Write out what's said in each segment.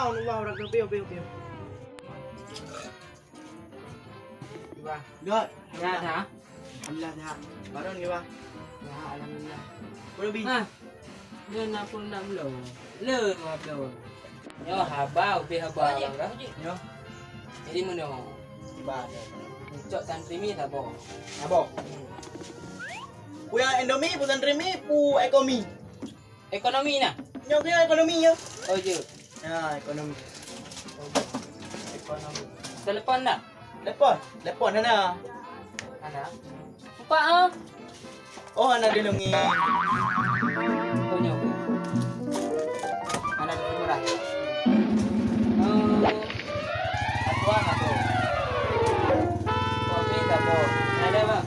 Allah orang piu. Gimana? Enggak. Ya dah. Alhamdulillah dah. Baru ni bang. Ya alhamdulillah. Boleh bi. Ha. Dia nak pun nak belum. Le belum. Yo habau be habau dah. Yo. Jadi mana? Tiba. Cok santri mi tak boh. Apa? Pu yang Indomie, pu Santrimi, pu Ekomi. Ekonomi nah. Yo ke ekonomi yo. Oh je. Ya, ekonomi. Ekonomi. Telepon dah. Lepon ana. Ada. Lupa ah. Oh, ana dilungi. Punya. Ada murah. Aku apa? Kopi tak po. Ada bang.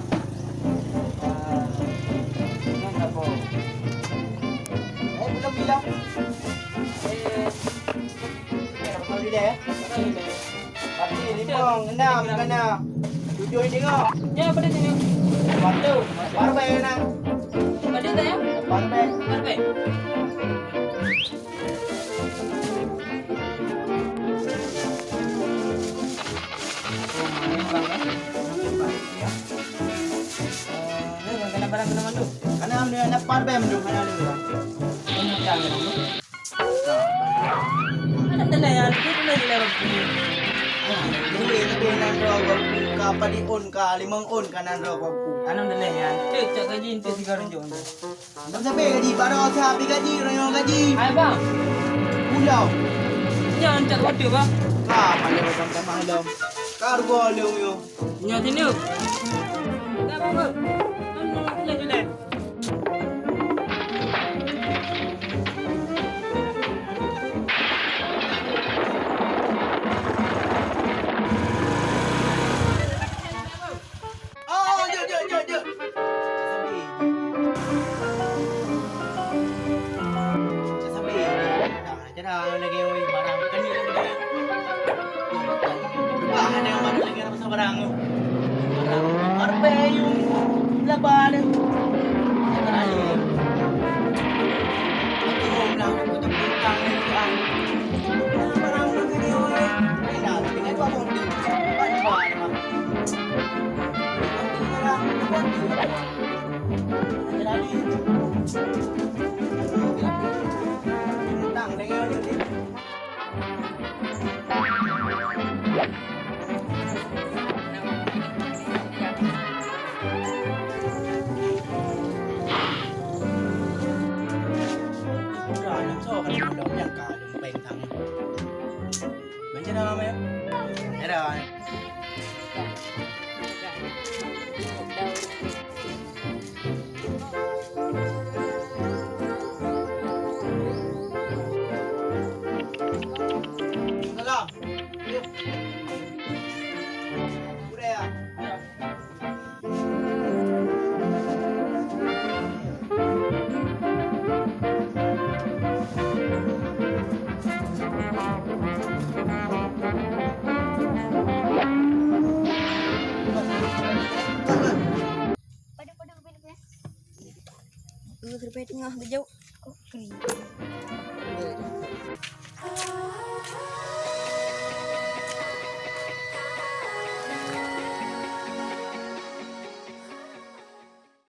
Yang tak po. Belum bilang. Kalau di dia. Tapi ni bang, enam kana. Tujuh ini tengok. Ya pada sini. Batu. Barbe na. Pada tak ya? Barbe. Barbe. Barang kena mandu. Kana am dia nak barbe mendu kana dia. Ini jangan mandu. Ada dana ya, itu dana je lewat sini. Ini nan ro ka padi on ka limang on kanan ro ko. Anam dana ya, cek cek gaji itu 3 ringgit. Abang sampai gaji baru sampai gaji royo gaji. Hai bang, Pulau. jangan cek waduh bang. Ka pada macam malam. Kargo lu yo. Nyat ini. Tak apa. Anu jelek. Oh, je. Sampai. Dah lagi oi barang kan ni lagi. Bahan yang mana lagi apa barang. Barang barbe yung laban. Tadi. Aku home lang aku tak puntang ni kan. Barang lagi oi. Dah tinggal apa pun di. Barang. Terbaik tengah berjauh. Oh,